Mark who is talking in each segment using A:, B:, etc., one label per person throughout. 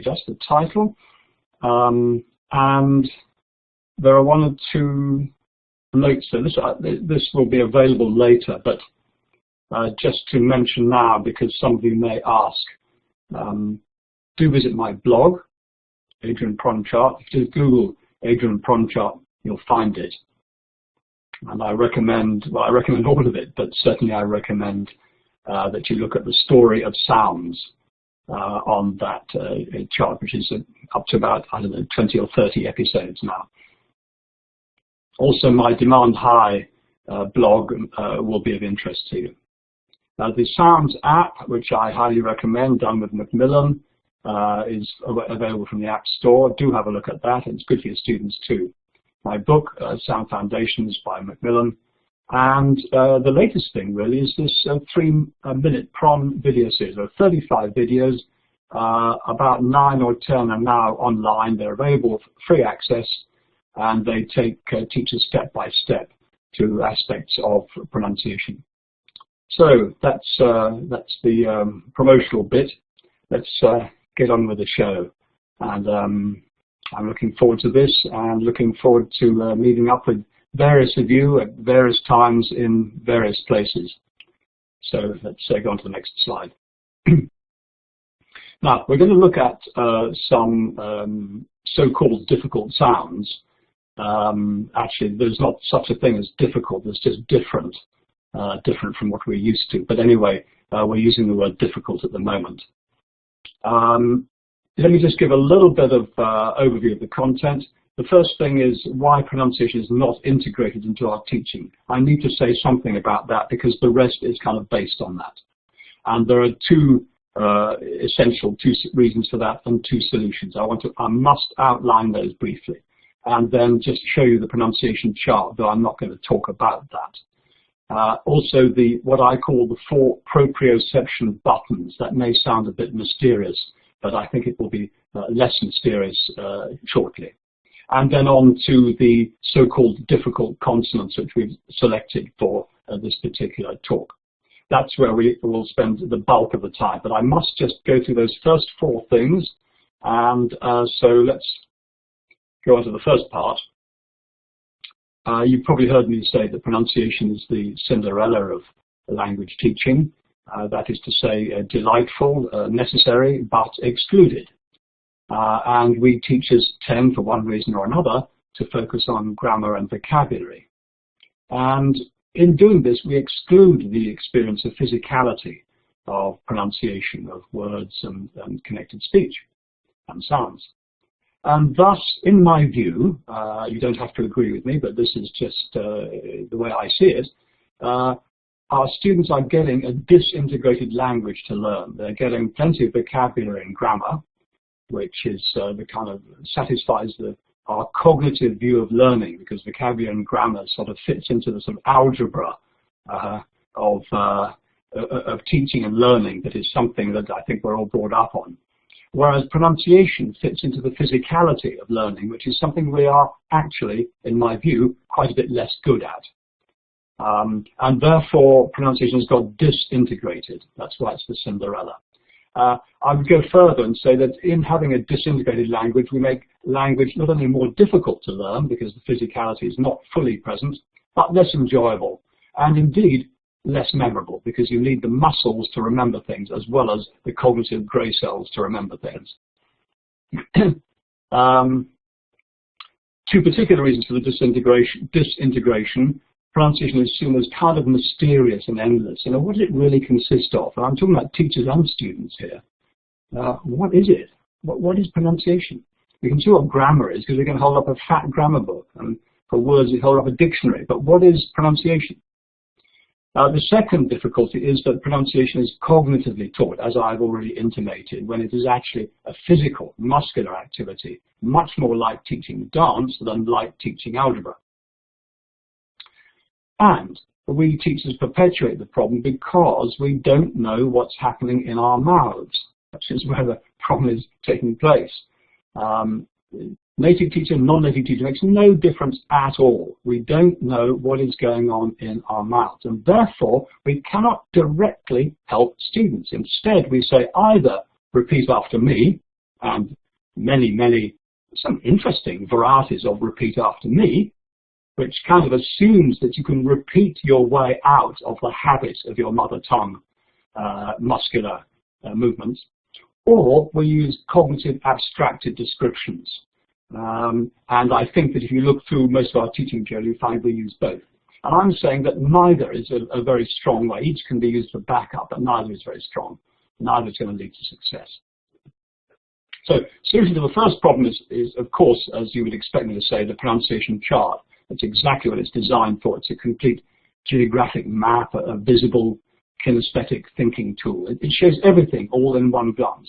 A: just the title. And there are one or two notes. So this will be available later, but just to mention now, because some of you may ask, do visit my blog, Adrian Pronchart. If you just Google Adrian Pronchart, you'll find it. And I recommend, well, I recommend all of it, but certainly I recommend that you look at the story of sounds on that chart, which is up to about, I don't know, 20 or 30 episodes now. Also, my Demand High blog will be of interest to you. The Sounds app, which I highly recommend, done with Macmillan, is available from the App Store. Do have a look at that. It's good for your students too. My book, Sound Foundations by Macmillan. And the latest thing really is this 3-minute PRON video series. There are 35 videos, about 9 or 10 are now online. They're available for free access, and they take teachers step by step to aspects of pronunciation. So that's the promotional bit. Let's get on with the show. And I'm looking forward to this, and looking forward to meeting up with various of you at various times in various places. So let's go on to the next slide. Now, we're going to look at some so-called difficult sounds. Actually, there's not such a thing as difficult, it's just different from what we're used to. But anyway, we're using the word difficult at the moment. Let me just give a little bit of overview of the content. The first thing is why pronunciation is not integrated into our teaching. I need to say something about that because the rest is kind of based on that. And there are two essential reasons for that and two solutions. I must outline those briefly and then just show you the pronunciation chart, though I'm not going to talk about that. Also, what I call the 4 proprioception buttons. That may sound a bit mysterious, but I think it will be less mysterious shortly. And then on to the so-called difficult consonants, which we've selected for this particular talk. That's where we will spend the bulk of the time. But I must just go through those first 4 things. And so let's go on to the first part. You've probably heard me say that pronunciation is the Cinderella of language teaching. That is to say, delightful, necessary, but excluded. And we teachers tend, for one reason or another, to focus on grammar and vocabulary. And in doing this, we exclude the experience of physicality, of pronunciation, of words and connected speech and sounds. And thus, in my view, you don't have to agree with me, but this is just the way I see it, our students are getting a disintegrated language to learn. They're getting plenty of vocabulary and grammar, which is the kind of satisfies our cognitive view of learning, because vocabulary and grammar sort of fits into the sort of algebra of teaching and learning. That is something that I think we're all brought up on. Whereas pronunciation fits into the physicality of learning, which is something we are actually, in my view, quite a bit less good at. And therefore, pronunciation has got disintegrated. That's why it's the Cinderella. I would go further and say that in having a disintegrated language, we make language not only more difficult to learn because the physicality is not fully present, but less enjoyable, and indeed less memorable, because you need the muscles to remember things as well as the cognitive grey cells to remember things. 2 particular reasons for the disintegration. Pronunciation is seen as kind of mysterious and endless. You know, what does it really consist of? And I'm talking about teachers and students here. What is it? What is pronunciation? We can see what grammar is because we can hold up a fat grammar book, and for words we hold up a dictionary. But what is pronunciation? The second difficulty is that pronunciation is cognitively taught, as I've already intimated, when it is actually a physical, muscular activity, much more like teaching dance than like teaching algebra. And we teachers perpetuate the problem because we don't know what's happening in our mouths, which is where the problem is taking place. Native teacher, non-native teacher makes no difference at all. We don't know what is going on in our mouths, and therefore we cannot directly help students. Instead, we say either repeat after me, and some interesting varieties of repeat after me, which kind of assumes that you can repeat your way out of the habit of your mother tongue muscular movements, or we use cognitive abstracted descriptions. And I think that if you look through most of our teaching material, you find we use both. And I'm saying that neither is a very strong way. Each can be used for backup, but neither is very strong. Neither is going to lead to success. So, solution to the first problem is, of course, as you would expect me to say, the pronunciation chart. That's exactly what it's designed for. It's a complete geographic map, a visible kinesthetic thinking tool. It shows everything all in one glance.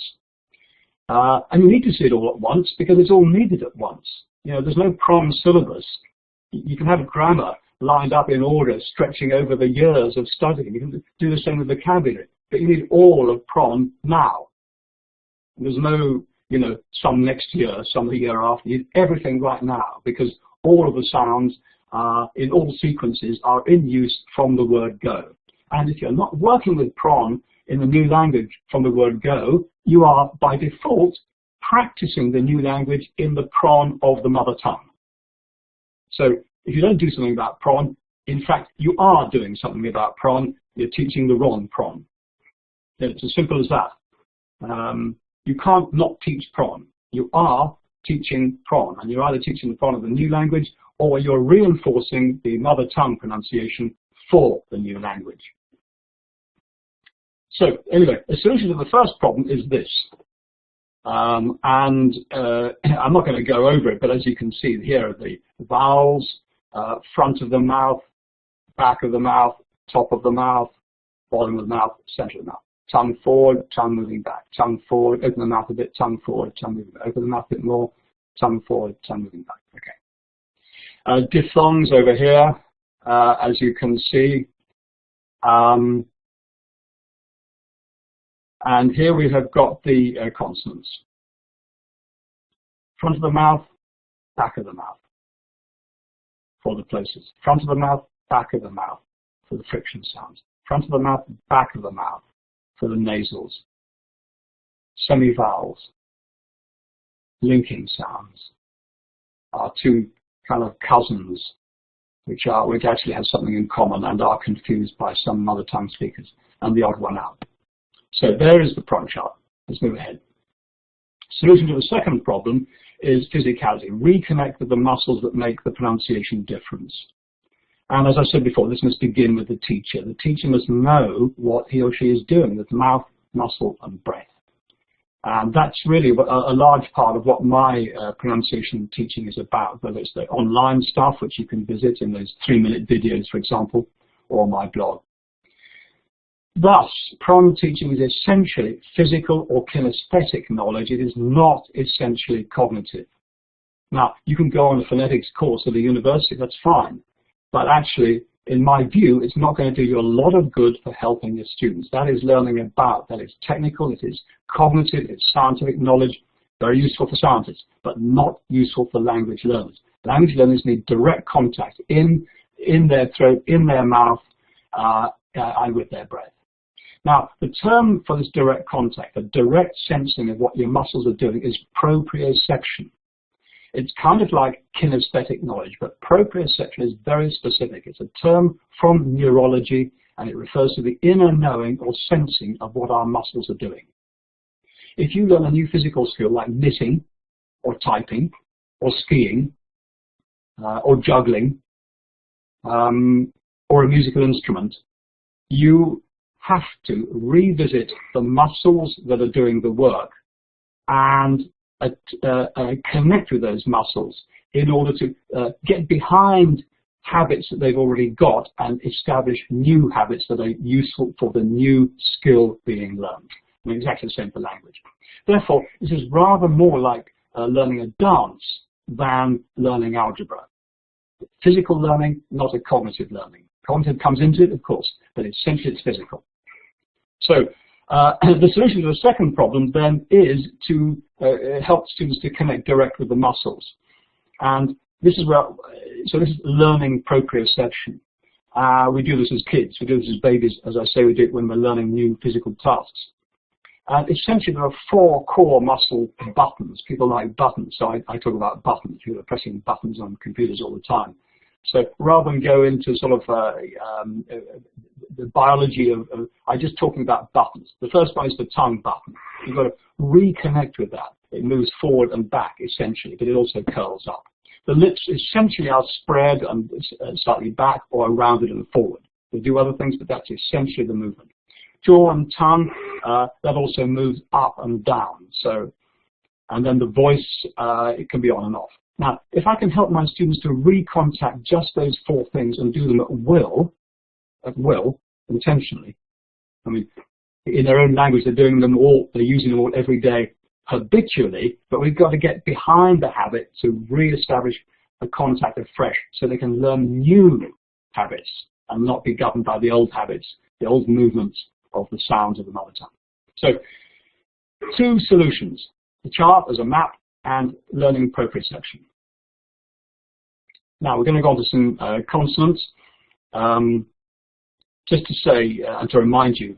A: And you need to see it all at once because it's all needed at once. You know, there's no prom syllabus. You can have grammar lined up in order, stretching over the years of studying. You can do the same with vocabulary. But you need all of prom now. There's no, you know, some next year, some the year after. You need everything right now because all of the sounds in all sequences are in use from the word go. And if you're not working with pron in the new language from the word go, you are by default practicing the new language in the pron of the mother tongue. So if you don't do something about pron, in fact, you are doing something about pron. You're teaching the wrong pron. It's as simple as that. You can't not teach pron. You are teaching pron, and you're either teaching the pron of the new language or you're reinforcing the mother tongue pronunciation for the new language. So anyway, a solution to the first problem is this. I'm not going to go over it, but as you can see, here are the vowels, front of the mouth, back of the mouth, top of the mouth, bottom of the mouth, center of the mouth. Tongue forward, tongue moving back. Tongue forward, open the mouth a bit, tongue forward, tongue moving back. Open the mouth a bit more, tongue forward, tongue moving back. Okay. Diphthongs over here, as you can see. And here we have got the consonants. Front of the mouth, back of the mouth for the places. Front of the mouth, back of the mouth for the friction sounds. Front of the mouth, back of the mouth for the nasals. Semivowels, linking sounds are two kind of cousins which actually have something in common and are confused by some mother tongue speakers, and the odd one out. So there is the pron chart. Let's move ahead. Solution to the second problem is physicality. Reconnect with the muscles that make the pronunciation difference. And as I said before, this must begin with the teacher. The teacher must know what he or she is doing with mouth, muscle, and breath. And that's really a large part of what my pronunciation teaching is about, whether it's the online stuff, which you can visit in those 3-minute videos, for example, or my blog. Thus, pron teaching is essentially physical or kinesthetic knowledge. It is not essentially cognitive. Now, you can go on a phonetics course at a university, that's fine. But actually, in my view, it's not going to do you a lot of good for helping your students. That is learning about, that is technical, it is cognitive, it's scientific knowledge, very useful for scientists, but not useful for language learners. Language learners need direct contact in their throat, in their mouth, and with their breath. Now, the term for this direct contact, the direct sensing of what your muscles are doing, is proprioception. It's kind of like kinesthetic knowledge, but proprioception is very specific. It's a term from neurology, and it refers to the inner knowing or sensing of what our muscles are doing. If you learn a new physical skill like knitting, or typing, or skiing, or juggling, or a musical instrument, you have to revisit the muscles that are doing the work and connect with those muscles in order to get behind habits that they've already got and establish new habits that are useful for the new skill being learned. I mean, exactly the same for language. Therefore, this is rather more like learning a dance than learning algebra. Physical learning, not a cognitive learning. Cognitive comes into it, of course, but essentially it's physical. So the solution to the second problem then is to help students to connect direct with the muscles. And this is where, so this is learning proprioception. We do this as kids, we do this as babies, as I say, we do it when we're learning new physical tasks. And essentially, there are 4 core muscle buttons. People like buttons, so I talk about buttons. People are pressing buttons on computers all the time. So rather than go into sort of the biology I'm just talking about buttons. The first one is the tongue button. You've got to reconnect with that. It moves forward and back, essentially, but it also curls up. The lips essentially are spread and slightly back or rounded and forward. They do other things, but that's essentially the movement. Jaw and tongue, that also moves up and down. So, and then the voice, it can be on and off. Now, if I can help my students to recontact just those 4 things and do them at will, intentionally, I mean, in their own language, they're doing them all, they're using them all every day, habitually, but we've got to get behind the habit to re-establish the contact afresh so they can learn new habits and not be governed by the old habits, the old movements of the sounds of the mother tongue. So, 2 solutions, the chart as a map and learning proprioception. Now, we're going to go on to some consonants. Just to say, and to remind you,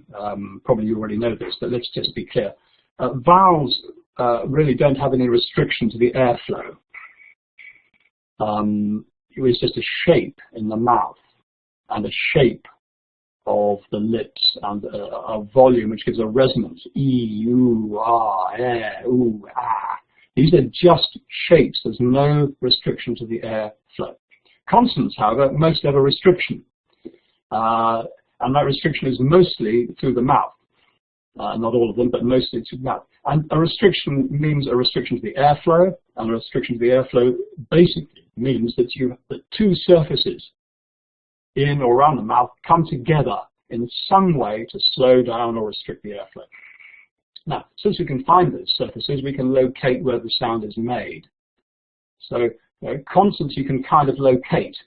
A: probably you already know this, but let's just be clear. Vowels really don't have any restriction to the airflow. It's just a shape in the mouth and a shape of the lips and a volume which gives a resonance. E, U, ah, eh, ooh, ah. These are just shapes. There's no restriction to the airflow. Consonants, however, most have a restriction. And that restriction is mostly through the mouth. Not all of them, but mostly through the mouth. And a restriction means a restriction to the airflow, and a restriction to the airflow basically means that that 2 surfaces in or around the mouth come together in some way to slow down or restrict the airflow. Now, since we can find those surfaces, we can locate where the sound is made. So consonants you can kind of locate.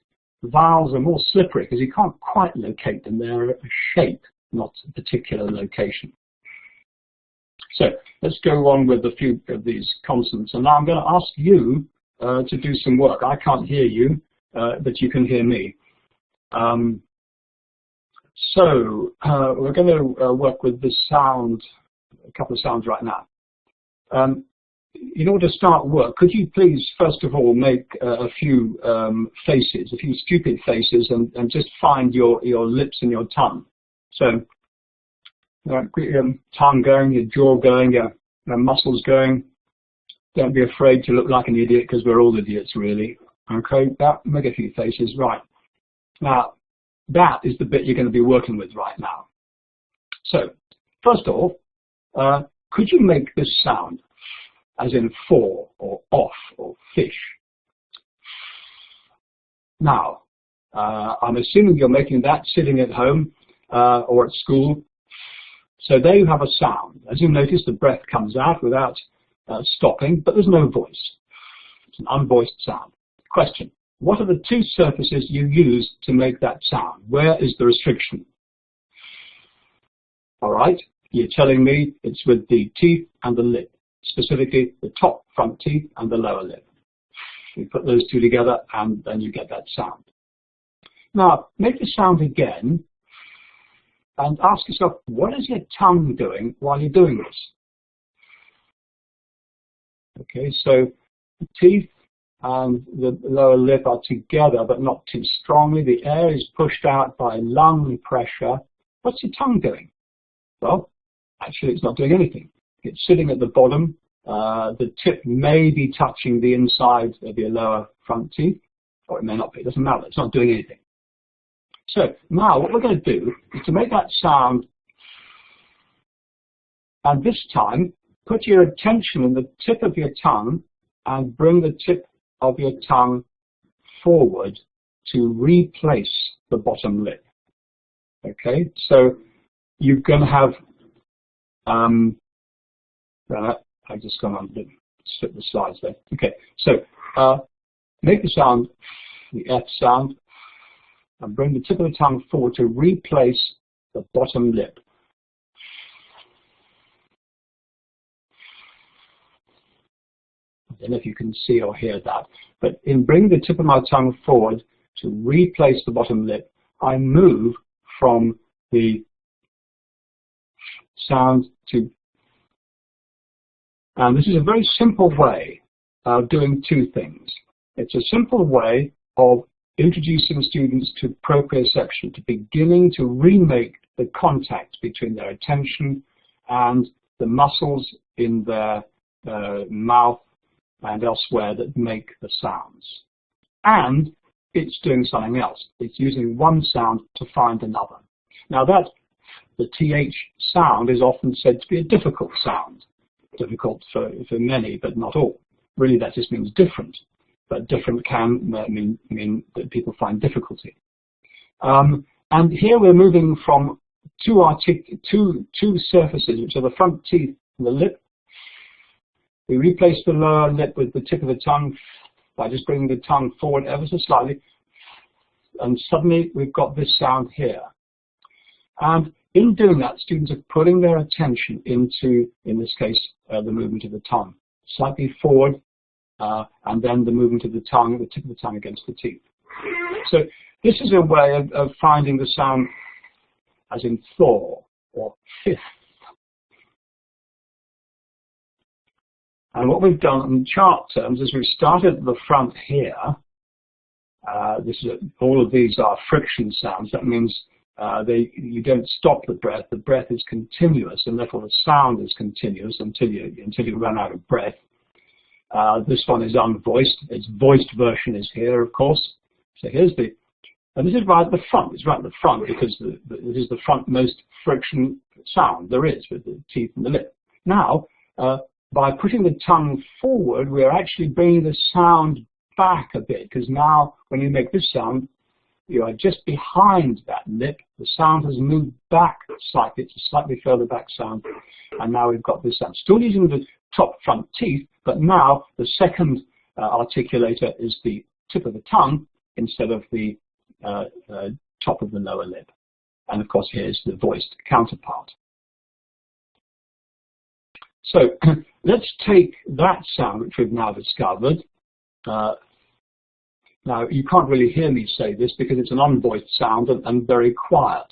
A: Vowels are more slippery because you can't quite locate them. They're a shape, not a particular location. So let's go on with a few of these consonants. And now I'm going to ask you to do some work. I can't hear you, but you can hear me. So we're going to work with this sound, a couple of sounds right now. In order to start work, could you please, first of all, make a few faces, a few stupid faces, and just find your lips and your tongue. So, get your tongue going, your jaw going, your muscles going. Don't be afraid to look like an idiot, because we're all idiots, really. Okay, make a few faces. Right. Now, that is the bit you're going to be working with right now. So, first of all, could you make this sound? As in for, or off, or fish. Now, I'm assuming you're making that sitting at home or at school. So there you have a sound. As you notice, the breath comes out without stopping, but there's no voice. It's an unvoiced sound. Question, what are the 2 surfaces you use to make that sound? Where is the restriction? All right, you're telling me it's with the teeth and the lip. Specifically the top front teeth and the lower lip. You put those 2 together and then you get that sound. Now, make the sound again and ask yourself, what is your tongue doing while you're doing this? Okay, so the teeth and the lower lip are together but not too strongly. The air is pushed out by lung pressure. What's your tongue doing? Well, actually it's not doing anything. It's sitting at the bottom. The tip may be touching the inside of your lower front teeth, or it may not be. It doesn't matter. It's not doing anything. So now what we're going to do is to make that sound, and this time put your attention on the tip of your tongue and bring the tip of your tongue forward to replace the bottom lip. Okay, so you're going to have I've just gone on to slip the slides there. Okay, so make the sound, the F sound, and bring the tip of the tongue forward to replace the bottom lip. I don't know if you can see or hear that, but in bringing the tip of my tongue forward to replace the bottom lip, I move from the sound to And this is a very simple way of doing two things. It's a simple way of introducing students to proprioception, to beginning to remake the contact between their attention and the muscles in their mouth and elsewhere that make the sounds. And it's doing something else. It's using one sound to find another. Now that, the TH sound is often said to be a difficult sound. Difficult for many, but not all. Really that just means different. But different can mean that people find difficulty. And here we're moving from two surfaces, which are the front teeth and the lip. We replace the lower lip with the tip of the tongue by just bringing the tongue forward ever so slightly. And suddenly we've got this sound here. And in doing that, students are putting their attention into, in this case, the movement of the tongue. Slightly forward, and then the movement of the tongue, the tip of the tongue against the teeth. So this is a way of finding the sound as in Thor or fifth. And what we've done in chart terms is we've started at the front here. All of these are friction sounds. That means you don't stop the breath. The breath is continuous, and therefore the sound is continuous until you run out of breath. This one is unvoiced. Its voiced version is here, of course. So here's and this is right at the front. It's right at the front because this is the frontmost friction sound there is with the teeth and the lip. Now, by putting the tongue forward, we're actually bringing the sound back a bit, because now when you make this sound, you are just behind that lip. The sound has moved back slightly. It's a slightly further back sound. And now we've got this sound. Still using the top front teeth, but now the second articulator is the tip of the tongue instead of the top of the lower lip. And of course, here's the voiced counterpart. So let's take that sound, which we've now discovered. Now, you can't really hear me say this because it's an unvoiced sound and very quiet.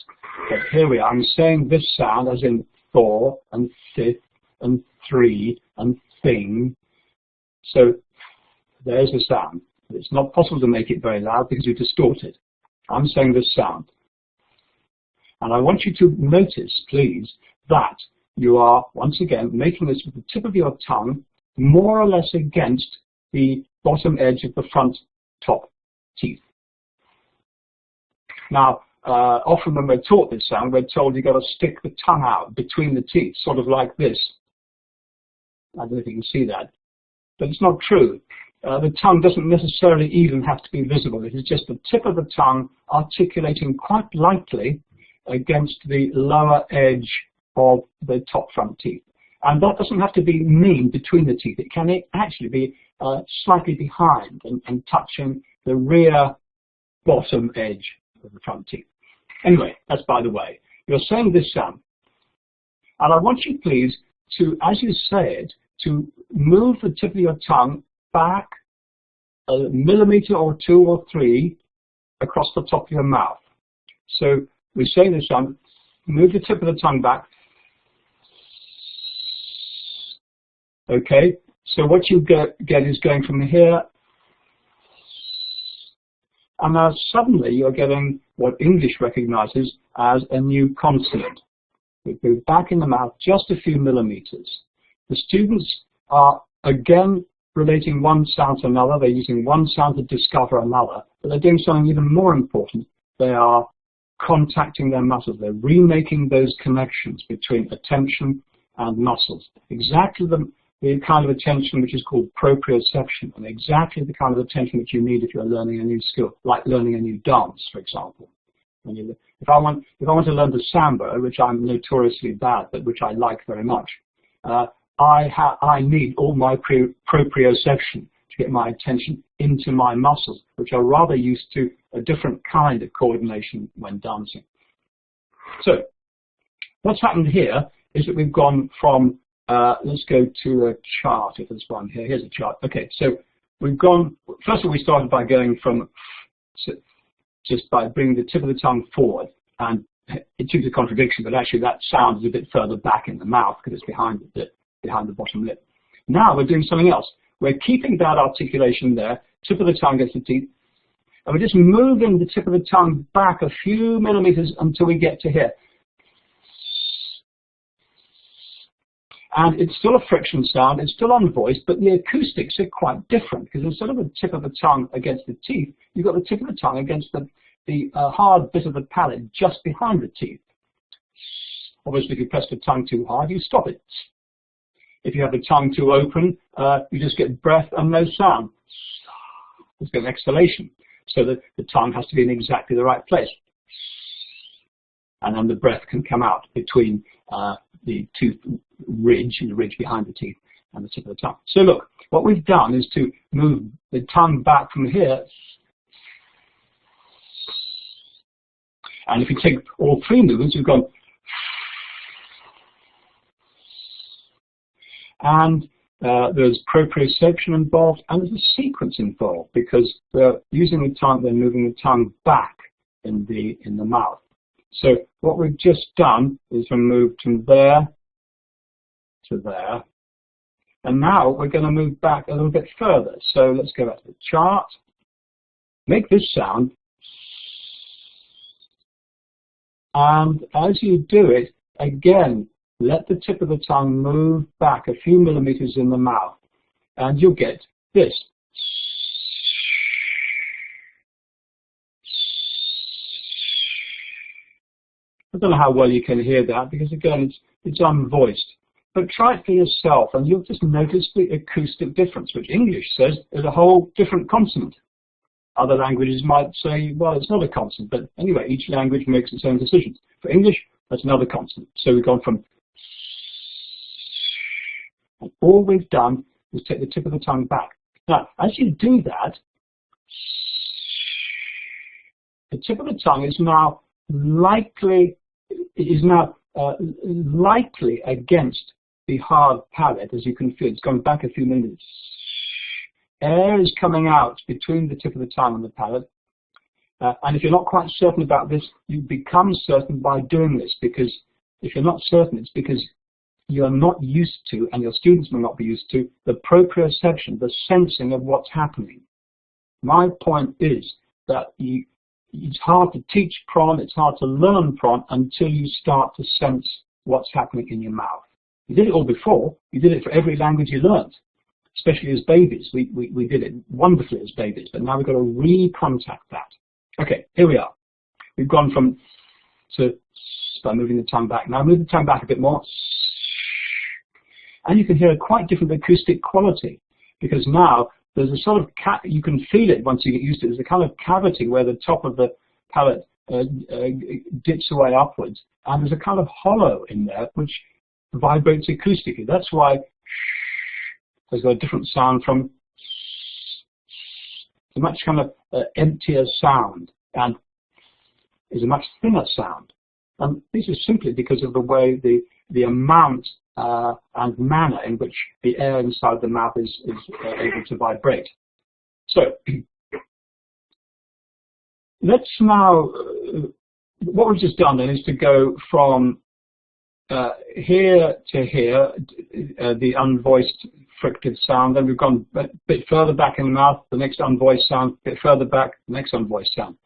A: But here we are. I'm saying this sound as in Thor and fifth and three and thing. So there's the sound. It's not possible to make it very loud because you distort it. I'm saying this sound. And I want you to notice, please, that you are, once again, making this with the tip of your tongue more or less against the bottom edge of the front top teeth. Now, often when we're taught this sound, we're told you've got to stick the tongue out between the teeth, sort of like this. I don't know if you can see that. But it's not true. The tongue doesn't necessarily even have to be visible. It is just the tip of the tongue articulating quite lightly against the lower edge of the top front teeth. And that doesn't have to be mean between the teeth. It can actually be slightly behind and touching the rear bottom edge of the front teeth. Anyway, that's by the way. You're saying this sound. And I want you, please, to, as you say it, to move the tip of your tongue back a millimeter or two or three across the top of your mouth. So we say this sound, move the tip of the tongue back. Okay, so what you get is going from here, and now suddenly you're getting what English recognizes as a new consonant. We go back in the mouth just a few millimeters. The students are again relating one sound to another. They're using one sound to discover another, but they're doing something even more important. They are contacting their muscles. They're remaking those connections between attention and muscles. Exactly the kind of attention which is called proprioception, and exactly the kind of attention which you need if you're learning a new skill, like learning a new dance, for example. If I want to learn the samba, which I'm notoriously bad, but which I like very much, I need all my proprioception to get my attention into my muscles, which are rather used to a different kind of coordination when dancing. So what's happened here is that we've gone from let's go to a chart, if there's one here. Here's a chart. Okay, so we've gone, first of all, we started by going from, just by bringing the tip of the tongue forward, and it took a contradiction, but actually that sound is a bit further back in the mouth because it's behind the bottom lip. Now we're doing something else. We're keeping that articulation there, tip of the tongue against the teeth, and we're just moving the tip of the tongue back a few millimeters until we get to here. And it's still a friction sound, it's still unvoiced, but the acoustics are quite different, because instead of the tip of the tongue against the teeth, you've got the tip of the tongue against the hard bit of the palate just behind the teeth. Obviously, if you press the tongue too hard, you stop it. If you have the tongue too open, you just get breath and no sound. It's got an exhalation. So that the tongue has to be in exactly the right place. And then the breath can come out between the tooth ridge, the ridge behind the teeth, and the tip of the tongue. So look, what we've done is to move the tongue back from here. And if you take all three movements, we've gone. And there's proprioception involved, and there's a sequence involved, because we're using the tongue, then moving the tongue back in the mouth. So what we've just done is we moved from there to there, and now we're going to move back a little bit further. So let's go back to the chart. Make this sound, and as you do it, again, let the tip of the tongue move back a few millimeters in the mouth, and you'll get this. I don't know how well you can hear that, because again, it's unvoiced. But try it for yourself, and you'll just notice the acoustic difference, which English says is a whole different consonant. Other languages might say, well, it's not a consonant, but anyway, each language makes its own decisions. For English, that's another consonant. So we've gone from, and all we've done is take the tip of the tongue back. Now, as you do that, the tip of the tongue is now likely against the hard palate, as you can feel. It's gone back a few minutes. Air is coming out between the tip of the tongue and the palate. And if you're not quite certain about this, you become certain by doing this, because if you're not certain, it's because you're not used to, and your students may not be used to, the proprioception, the sensing of what's happening. My point is that it's hard to teach prawn, it's hard to learn prawn until you start to sense what's happening in your mouth. You did it all before. You did it for every language you learned, especially as babies. We did it wonderfully as babies, but now we've got to recontact that. Okay, here we are. We've gone from to by moving the tongue back. Now move the tongue back a bit more. And you can hear a quite different acoustic quality, because now there's a sort of, you can feel it once you get used to it. There's a kind of cavity where the top of the palate dips away upwards, and there's a kind of hollow in there which vibrates acoustically. That's why it's got a different sound from a much kind of emptier sound, and is a much thinner sound. And this is simply because of the way the amount and manner in which the air inside the mouth is able to vibrate. So let's now, what we've just done then is to go from here to here, the unvoiced frictive sound, then we've gone a bit further back in the mouth, the next unvoiced sound, a bit further back, the next unvoiced sound.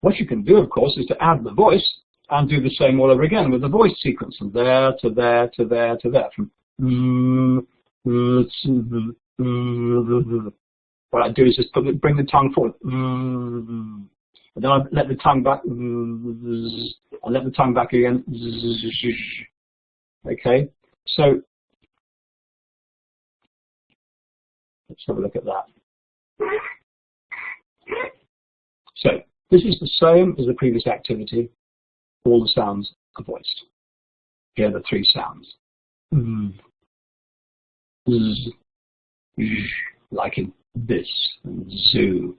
A: What you can do, of course, is to add the voice and do the same all over again with the voice sequence from there to there to there to there. From what I do is just bring the tongue forward, and then I let the tongue back, and let the tongue back again. Okay, so let's have a look at that. So this is the same as the previous activity. All the sounds are voiced. Here are the three sounds. Like in this, and zoo.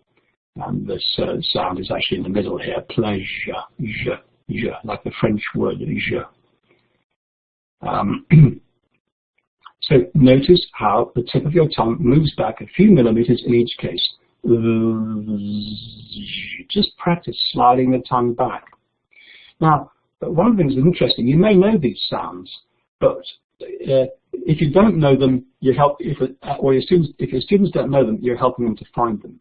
A: And the third sound is actually in the middle here, pleasure, je, like the French word je. So notice how the tip of your tongue moves back a few millimeters in each case. Just practice sliding the tongue back. Now, one of the things that's interesting, you may know these sounds, but if you don't know them, you help. If your students don't know them, you're helping them to find them.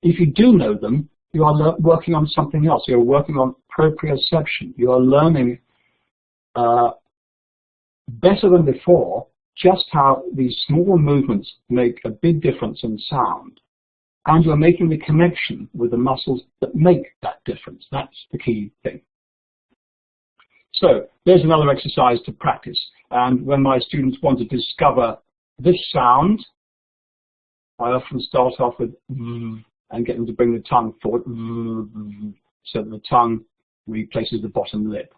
A: If you do know them, you are working on something else. You're working on proprioception. You are learning better than before just how these small movements make a big difference in sound. And you're making the connection with the muscles that make that difference. That's the key thing. So there's another exercise to practice. And when my students want to discover this sound, I often start off with and get them to bring the tongue forward so that the tongue replaces the bottom lip.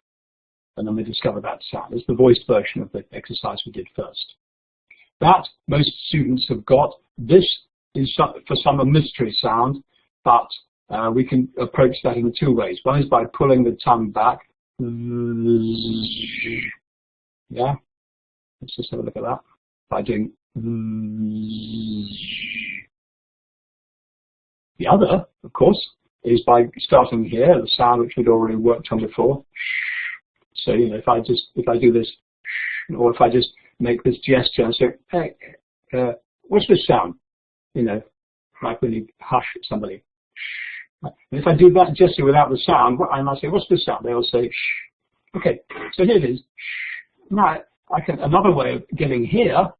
A: And then they discover that sound. It's the voiced version of the exercise we did first. That most students have got. This is for some a mystery sound, but we can approach that in two ways. One is by pulling the tongue back. Yeah, let's just have a look at that. By doing the other, of course, is by starting here, the sound which we'd already worked on before. So, you know, if I do this, or if I just make this gesture and say, hey, what's this sound? You know, like when you hush somebody. And if I do that gesture without the sound, and I say, what's this sound? They'll say, shh. Okay, so here it is. Now, another way of getting here,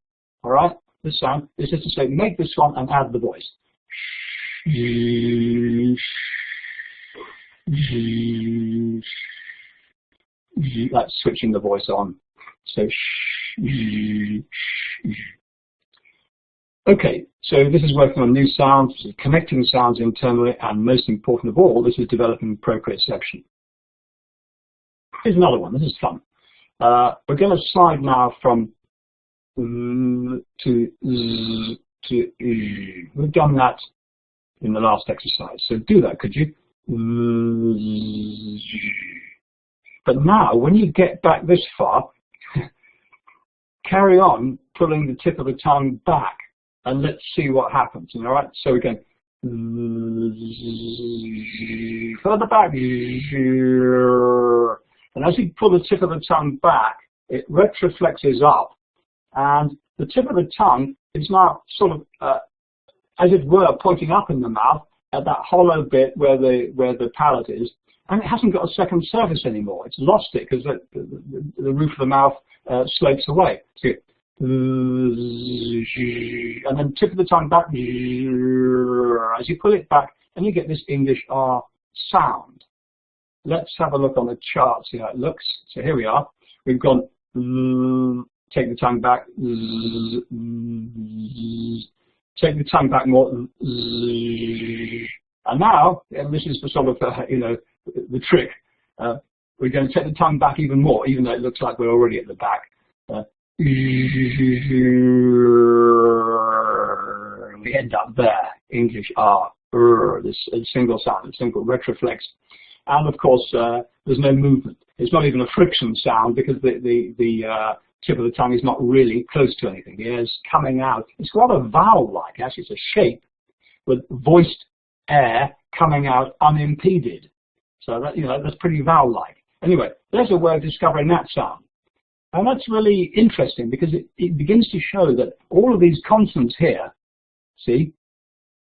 A: all right, this sound, is just to say, make this one and add the voice. That's switching the voice on. So, okay, so this is working on new sounds, this is connecting sounds internally, and most important of all, this is developing proprioception. Here's another one. This is fun. We're going to slide now from to. We've done that in the last exercise, so do that, could you? But now, when you get back this far, carry on pulling the tip of the tongue back, and let's see what happens. All right, so we're going further back, and as you pull the tip of the tongue back, it retroflexes up, and the tip of the tongue is now sort of, as it were, pointing up in the mouth at that hollow bit where the palate is. And it hasn't got a second surface anymore. It's lost it because the roof of the mouth slopes away. So, and then tip of the tongue back as you pull it back, and you get this English R sound. Let's have a look on the chart, see how it looks. So here we are. We've gone, take the tongue back, take the tongue back more, and now, and this is the sort of, you know, the trick. We're going to take the tongue back even more, even though it looks like we're already at the back. We end up there, English R, this single sound, a single retroflex. And of course, there's no movement. It's not even a friction sound because the tip of the tongue is not really close to anything. The air's coming out. It's rather vowel-like, actually. It's a shape with voiced air coming out unimpeded. So that, you know, that's pretty vowel-like. Anyway, there's a way of discovering that sound. And that's really interesting because it begins to show that all of these consonants here, see,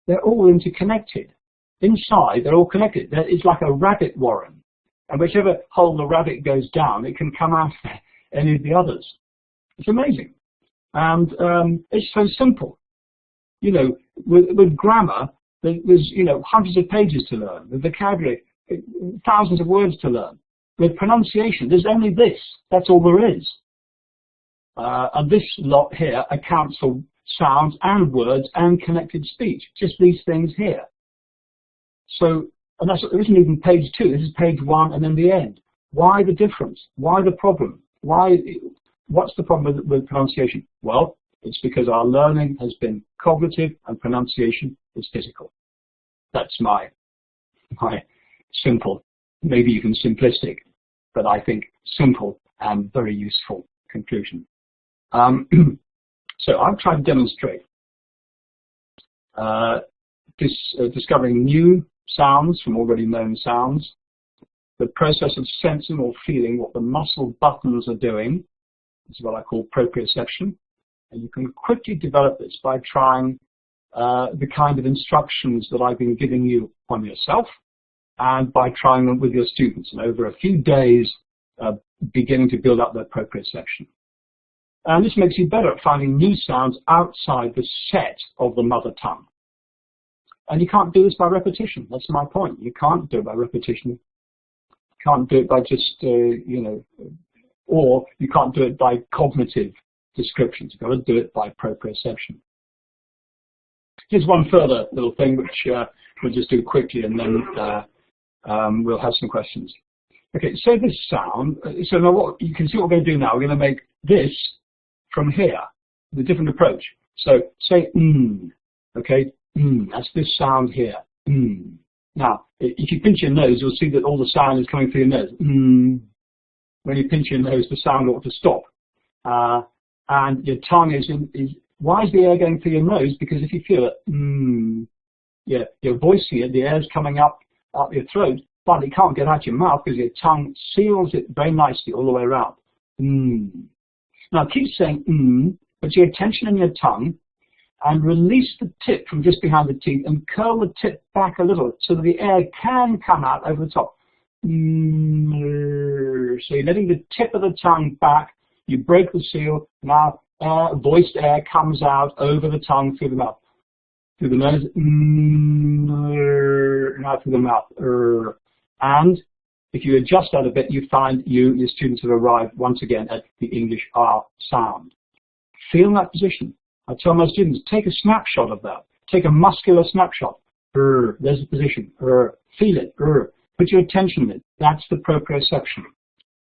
A: they're all interconnected. Inside, they're all connected. It's like a rabbit warren. And whichever hole the rabbit goes down, it can come out any of the others. It's amazing. And it's so simple. You know, with grammar, there's, you know, hundreds of pages to learn. With vocabulary, thousands of words to learn. With pronunciation, there's only this. That's all there is. And this lot here accounts for sounds and words and connected speech. Just these things here. So, and that's, there isn't even page 2. This is page 1 and then the end. Why the difference? Why the problem? What's the problem with pronunciation? Well, it's because our learning has been cognitive and pronunciation is physical. That's my simple, maybe even simplistic, but I think simple and very useful conclusion. So I've tried to demonstrate discovering new sounds from already known sounds, the process of sensing or feeling what the muscle buttons are doing, This is what I call proprioception. And you can quickly develop this by trying the kind of instructions that I've been giving you on yourself, and by trying them with your students, and over a few days beginning to build up their proprioception. And this makes you better at finding new sounds outside the set of the mother tongue. And you can't do this by repetition. That's my point. You can't do it by repetition. You can't do it by just, or you can't do it by cognitive descriptions. You've got to do it by proprioception. Here's one further little thing which we'll just do quickly, and then we'll have some questions. Okay, so this sound, so now what you can see what we're going to do now. We're going to make this from here with a different approach. So say okay, that's this sound here. Now, if you pinch your nose, you'll see that all the sound is coming through your nose. When you pinch your nose, the sound ought to stop. And your tongue is why is the air going through your nose? Because if you feel it, yeah, your voice here, the air is coming up your throat, but it can't get out your mouth because your tongue seals it very nicely all the way around. Now keep saying put your attention in your tongue and release the tip from just behind the teeth and curl the tip back a little so that the air can come out over the top. So you're letting the tip of the tongue back, you break the seal, now voiced air comes out over the tongue through the mouth. Through the nose, now through the mouth. And if you adjust that a bit, you find your students have arrived once again at the English R sound. Feel that position. I tell my students, take a snapshot of that. Take a muscular snapshot. There's the position. Feel it. Put your attention in it. That's the proprioception.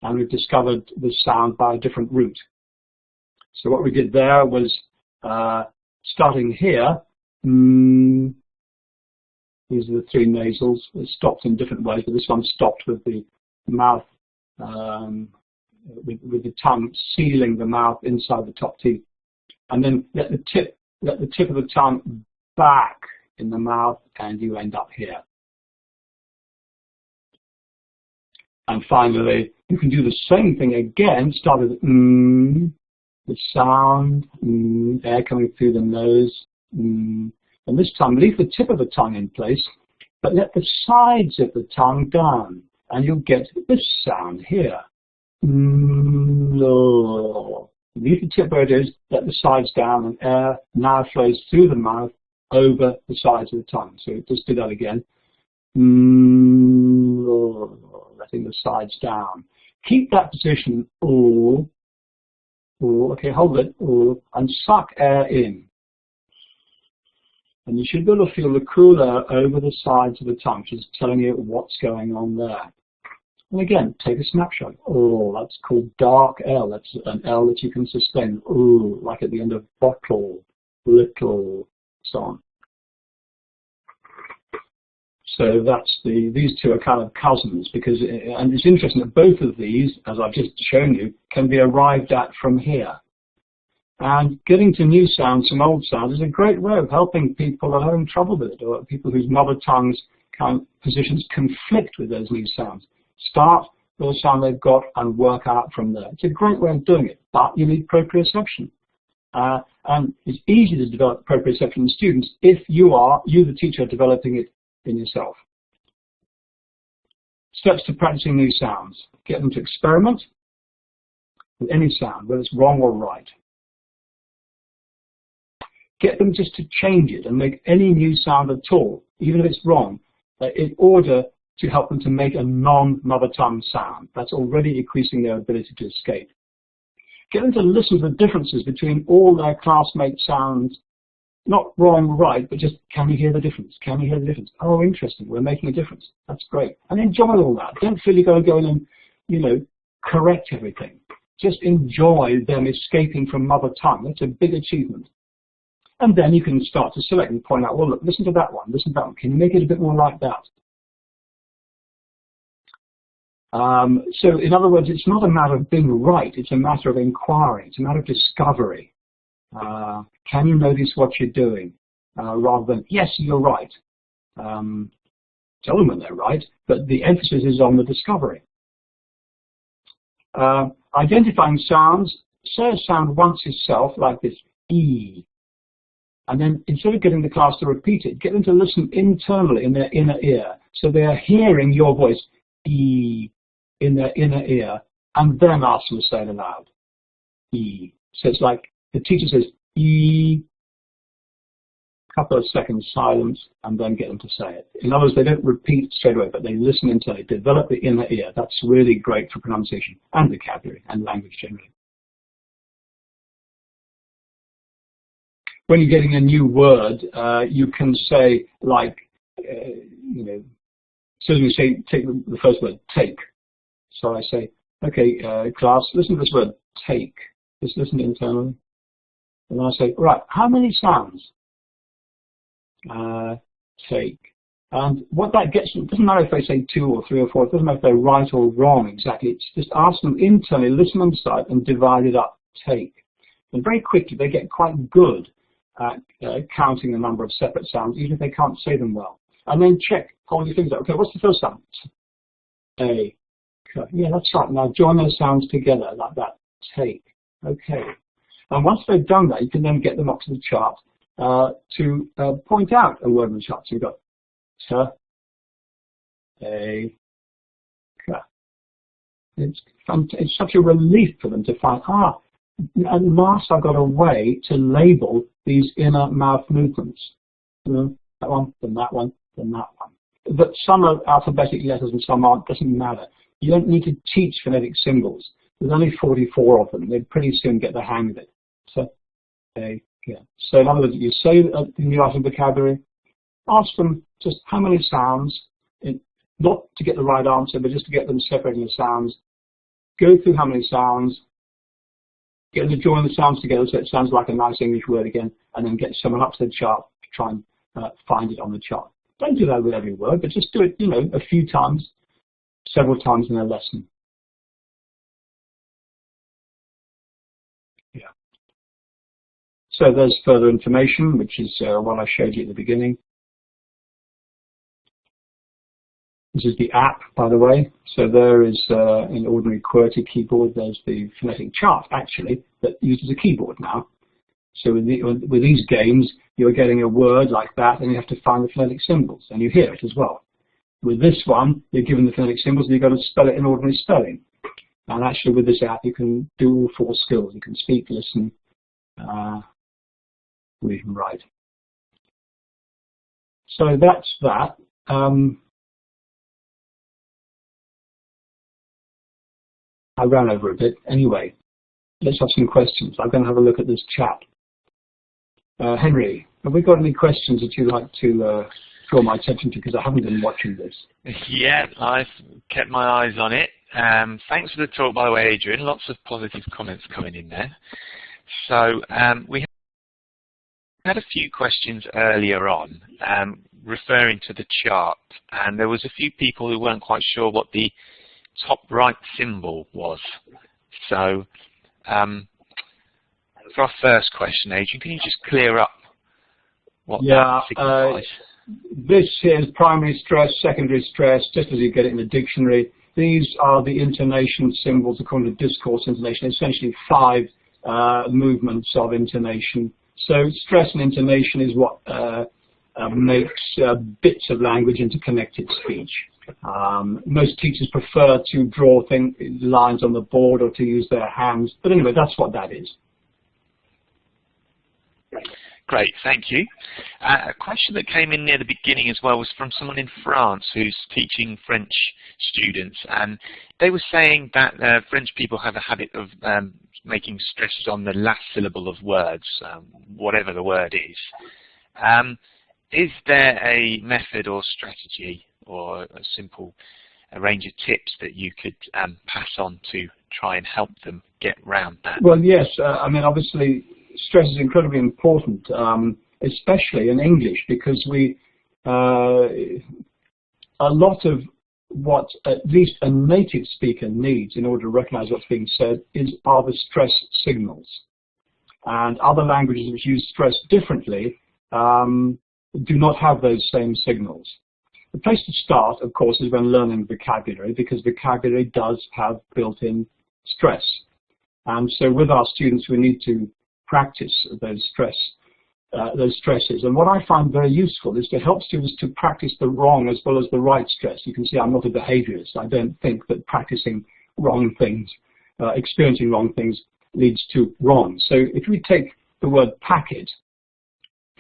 A: And we've discovered the sound by a different route. So what we did there was starting here. These are the three nasals. It stopped in different ways, but this one stopped with the mouth, with the tongue sealing the mouth inside the top teeth. And then let the tip of the tongue back in the mouth, and you end up here. And finally, you can do the same thing again. Start with the sound, air coming through the nose, and this time leave the tip of the tongue in place, but let the sides of the tongue down, and you'll get this sound here. Leave the tip where it is, let the sides down, and air now flows through the mouth over the sides of the tongue. So just do that again. Letting the sides down. Keep that position, okay, hold it, and suck air in. And you should be able to feel the cool air over the sides of the tongue, which is telling you what's going on there. And again, take a snapshot. That's called dark L. That's an L that you can sustain. Like at the end of bottle, little, so on. So that's these two are kind of cousins, because, and it's interesting that both of these, as I've just shown you, can be arrived at from here. And getting to new sounds from old sounds is a great way of helping people that are having trouble with it, or people whose mother tongues positions conflict with those new sounds. Start with the sound they've got and work out from there. It's a great way of doing it, but you need proprioception. And it's easy to develop proprioception in students if you, the teacher, are developing it in yourself. Steps to practicing new sounds. Get them to experiment with any sound, whether it's wrong or right. Get them just to change it and make any new sound at all, even if it's wrong, in order to help them to make a non-mother tongue sound. That's already increasing their ability to escape. Get them to listen to the differences between all their classmate sounds, not wrong, right, but just, can you hear the difference? Can you hear the difference? Oh, interesting, we're making a difference. That's great. And enjoy all that. Don't feel you've got to go in and, correct everything. Just enjoy them escaping from mother tongue. That's a big achievement. And then you can start to select and point out, well, look, listen to that one, listen to that one. Can you make it a bit more like that? So in other words, it's not a matter of being right, it's a matter of inquiry, it's a matter of discovery. Can you notice what you're doing? Rather than, yes, you're right. Tell them when they're right, but the emphasis is on the discovery. Identifying sounds say a sound once yourself, like this, E. And then instead of getting the class to repeat it, get them to listen internally in their inner ear. So they are hearing your voice, E, in their inner ear, and then ask them to say it aloud, E. So it's like the teacher says, E, couple of seconds silence, and then get them to say it. In other words, they don't repeat straight away, but they listen internally, develop the inner ear. That's really great for pronunciation and vocabulary and language generally. When you're getting a new word, you can say, like, you know, so as we say, take the first word, take. So I say, okay, class, listen to this word, take. Just listen internally. And then I say, right, how many sounds? Take. And what that gets, it doesn't matter if they say 2 or 3 or 4, it doesn't matter if they're right or wrong exactly. It's just ask them internally, listen on the side, and divide it up, take. And very quickly they get quite good at counting the number of separate sounds, even if they can't say them well. And then check, hold your fingers up. Okay, what's the first sound? A. Yeah, that's right. Now join those sounds together like that. Take. Okay. And once they've done that, you can then get them up to the chart to point out a word on the chart. So you've got T, A, K. It's such a relief for them to find, at last I've got a way to label these inner mouth movements. You know, that one, then that one, then that one. But some are alphabetic letters and some aren't, doesn't matter. You don't need to teach phonetic symbols. There's only 44 of them. They pretty soon get the hang of it. So, A, K. So in other words, you say the new item vocabulary, ask them just how many sounds, not to get the right answer, but just to get them separating the sounds. Go through how many sounds, get them to join the sounds together so it sounds like a nice English word again, and then get someone up to the chart to try and find it on the chart. Don't do that with every word, but just do it, you know, a few times, several times in a lesson. Yeah. So there's further information, which is what I showed you at the beginning. This is the app, by the way. So there is, in ordinary QWERTY keyboard, there's the phonetic chart, actually, that uses a keyboard now. So with these games, you're getting a word like that, and you have to find the phonetic symbols, and you hear it as well. With this one, you're given the phonetic symbols, and you've got to spell it in ordinary spelling. And actually, with this app, you can do all 4 skills. You can speak, listen, read, and write. So that's that. I ran over a bit. Anyway, let's have some questions. I'm going to have a look at this chat. Henry, have we got any questions that you'd like to draw my attention to? Because I haven't been watching this.
B: Yeah, I've kept my eyes on it. Thanks for the talk, by the way, Adrian. Lots of positive comments coming in there. So we had a few questions earlier on referring to the chart, and there was a few people who weren't quite sure what the top right symbol was. So for our first question, Adrian, can you just clear up what that signifies?
A: This is primary stress, secondary stress, just as you get it in the dictionary. These are the intonation symbols according to discourse intonation, essentially 5 movements of intonation. So stress and intonation is what makes bits of language into connected speech. Most teachers prefer to draw lines on the board or to use their hands, but anyway, that's what that is.
B: Great, thank you. A question that came in near the beginning as well was from someone in France who's teaching French students, and they were saying that French people have a habit of making stresses on the last syllable of words, whatever the word is. Is there a method or strategy or a simple range of tips that you could pass on to try and help them get round that? Well,
A: yes. I mean, obviously, stress is incredibly important, especially in English, because a lot of what at least a native speaker needs in order to recognize what's being said are the stress signals. And other languages which use stress differently do not have those same signals. The place to start, of course, is when learning vocabulary, because vocabulary does have built-in stress. And so with our students, we need to practice those stresses. And what I find very useful is to help students to practice the wrong as well as the right stress. You can see I'm not a behaviorist. I don't think that practicing wrong things, experiencing wrong things leads to wrong. So if we take the word packet,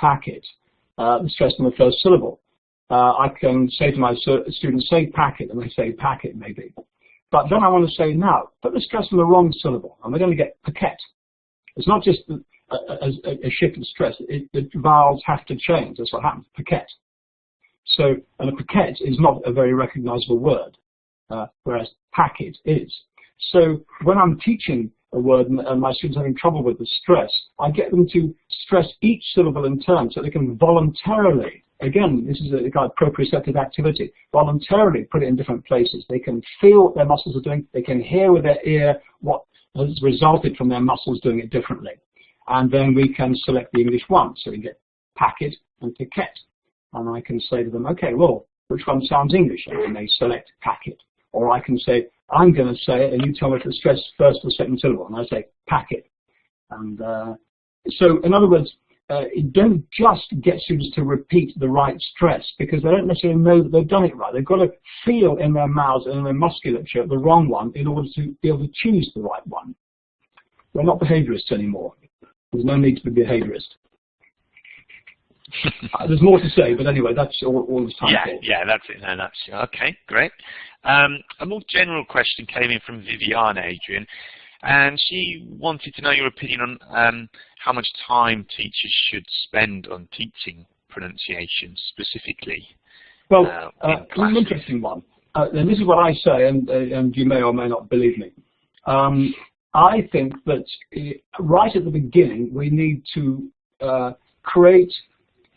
A: the stress on the first syllable, I can say to my students, say packet, and they say packet maybe. But then I want to say, now, put the stress on the wrong syllable, and we're going to get paquette. It's not just a shift of stress. The vowels have to change. That's what happens, paquette. So, and a paquette is not a very recognizable word, whereas packet is. So when I'm teaching a word and my students are having trouble with the stress, I get them to stress each syllable in turn so they can voluntarily, again, this is a kind of proprioceptive activity, voluntarily put it in different places. They can feel what their muscles are doing. They can hear with their ear what has resulted from their muscles doing it differently. And then we can select the English one. So we get packet and paquette. And I can say to them, okay, well, which one sounds English? And they select packet. Or I can say, I'm going to say it, and you tell me if it's stressed first or second syllable. And I say packet. And so, in other words, don't just get students to repeat the right stress because they don't necessarily know that they've done it right. They've got to feel in their mouths and in their musculature the wrong one in order to be able to choose the right one. We're not behaviorists anymore. There's no need to be behaviorist. There's more to say, but anyway, that's all this time for.
B: Yeah, that's it. No, that's okay, great. A more general question came in from Viviana, Adrian, and she wanted to know your opinion on how much time teachers should spend on teaching pronunciation specifically.
A: Well, an interesting one. And this is what I say, and you may or may not believe me. I think that right at the beginning, we need to create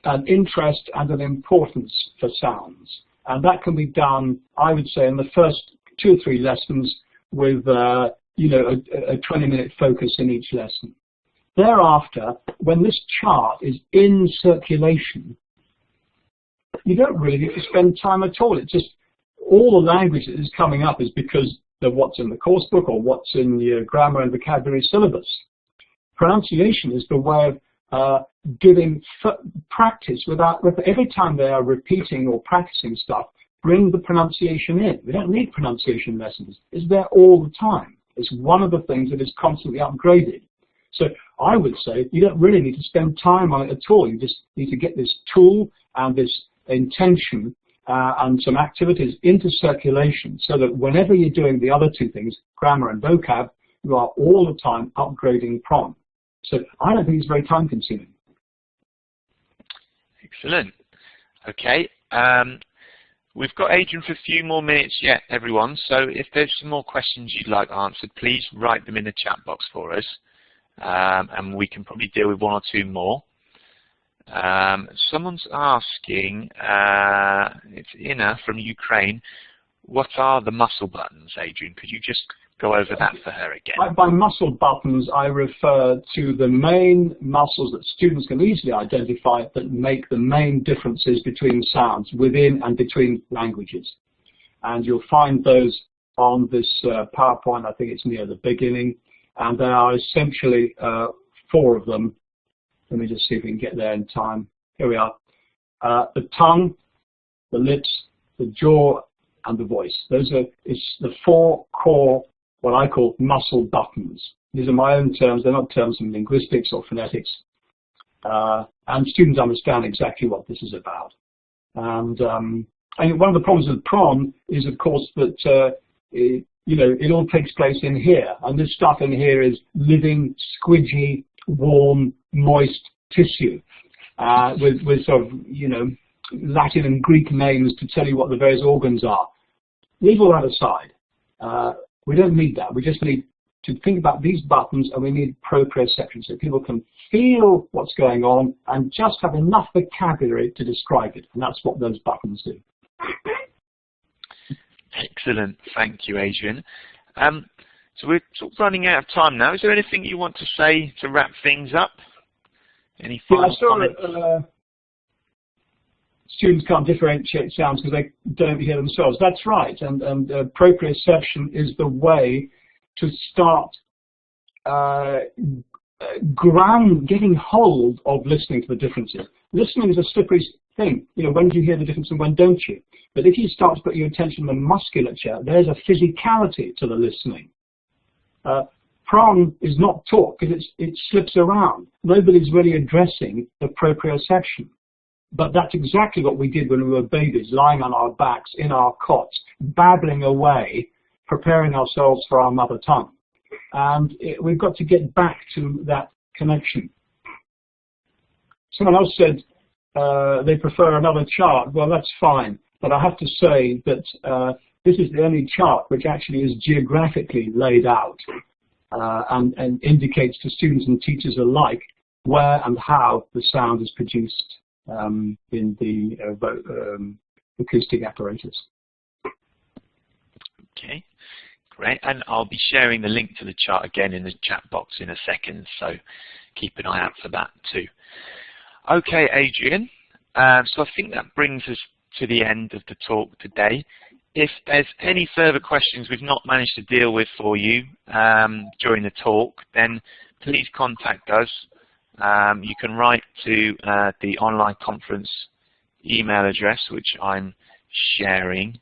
A: an interest and an importance for sounds. And that can be done, I would say, in the first 2 or 3 lessons with, a 20-minute focus in each lesson. Thereafter, when this chart is in circulation, you don't really need to spend time at all. It's just all the language that is coming up is because of what's in the course book or what's in your grammar and vocabulary syllabus. Pronunciation is the way of giving practice with every time they are repeating or practicing stuff, bring the pronunciation in. We don't need pronunciation lessons. It's there all the time. It's one of the things that is constantly upgraded. So I would say you don't really need to spend time on it at all. You just need to get this tool and this intention and some activities into circulation so that whenever you're doing the other 2 things, grammar and vocab, you are all the time upgrading prom. So I don't think it's very time consuming.
B: Excellent. Okay. We've got Adrian for a few more minutes yet, everyone. So if there's some more questions you'd like answered, please write them in the chat box for us. And we can probably deal with 1 or 2 more. Someone's asking, it's Ina from Ukraine, what are the muscle buttons, Adrian? Could you just go over that for her again?
A: By muscle buttons, I refer to the main muscles that students can easily identify that make the main differences between sounds within and between languages. And you'll find those on this PowerPoint. I think it's near the beginning. And there are essentially 4 of them. Let me just see if we can get there in time. Here we are. The tongue, the lips, the jaw, and the voice. Those are the 4 core, what I call muscle buttons. These are my own terms. They're not terms from linguistics or phonetics. And students understand exactly what this is about. And one of the problems with PRON is, of course, that it all takes place in here. And this stuff in here is living, squidgy, warm, moist tissue with sort of, Latin and Greek names to tell you what the various organs are. Leave all that aside. We don't need that. We just need to think about these buttons, and we need proprioception so people can feel what's going on and just have enough vocabulary to describe it. And that's what those buttons do.
B: Excellent. Thank you, Adrian. So we're sort of running out of time now. Is there anything you want to say to wrap things up? Any final comments? Students can't differentiate sounds because they don't hear themselves. That's right, and proprioception is the way to start
A: getting hold of listening to the differences. Listening is a slippery thing. You know, when do you hear the difference and when don't you? But if you start to put your attention on the musculature, there's a physicality to the listening. Pron is not taught because it slips around. Nobody's really addressing the proprioception. But that's exactly what we did when we were babies, lying on our backs in our cots, babbling away, preparing ourselves for our mother tongue. And we've got to get back to that connection. Someone else said they prefer another chart. Well, that's fine. But I have to say that this is the only chart which actually is geographically laid out and indicates to students and teachers alike where and how the sound is produced in the acoustic apparatus.
B: Okay, great. And I'll be sharing the link to the chart again in the chat box in a second, so keep an eye out for that too. Okay, Adrian, so I think that brings us to the end of the talk today. If there's any further questions we've not managed to deal with for you during the talk, then please contact us. You can write to the online conference email address, which I'm sharing,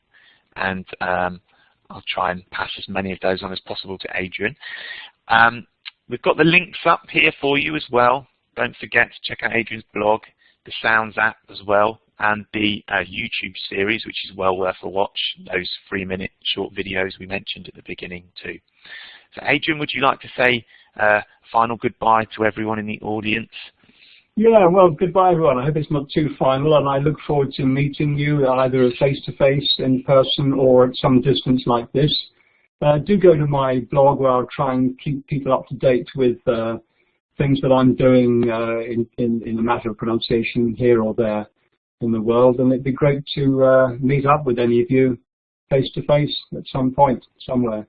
B: and I'll try and pass as many of those on as possible to Adrian. We've got the links up here for you as well. Don't forget to check out Adrian's blog, the Sounds app as well, and the YouTube series, which is well worth a watch, those 3-minute short videos we mentioned at the beginning too. So Adrian, would you like to say final goodbye to everyone in the audience?
A: Yeah, well, goodbye everyone. I hope it's not too final, and I look forward to meeting you either face-to-face, in person, or at some distance like this. Do go to my blog where I'll try and keep people up to date with things that I'm doing in the matter of pronunciation here or there in the world, and it'd be great to meet up with any of you face-to-face at some point, somewhere.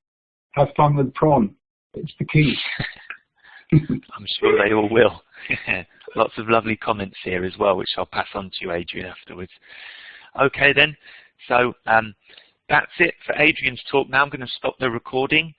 A: Have fun with prawn. It's the key.
B: I'm sure they all will. Lots of lovely comments here as well, which I'll pass on to you, Adrian, afterwards. Okay then, so that's it for Adrian's talk. Now I'm going to stop the recording.